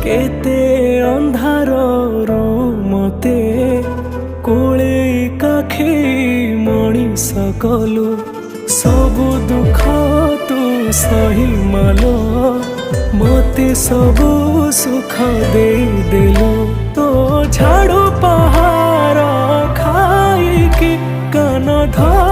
केते अंधाररू मते कोले काखी मणिष कलु सबु दुख तू सही मालो मते सबु सुख दे देलु तो झाड़ू पहाड़ खाई कि कान ध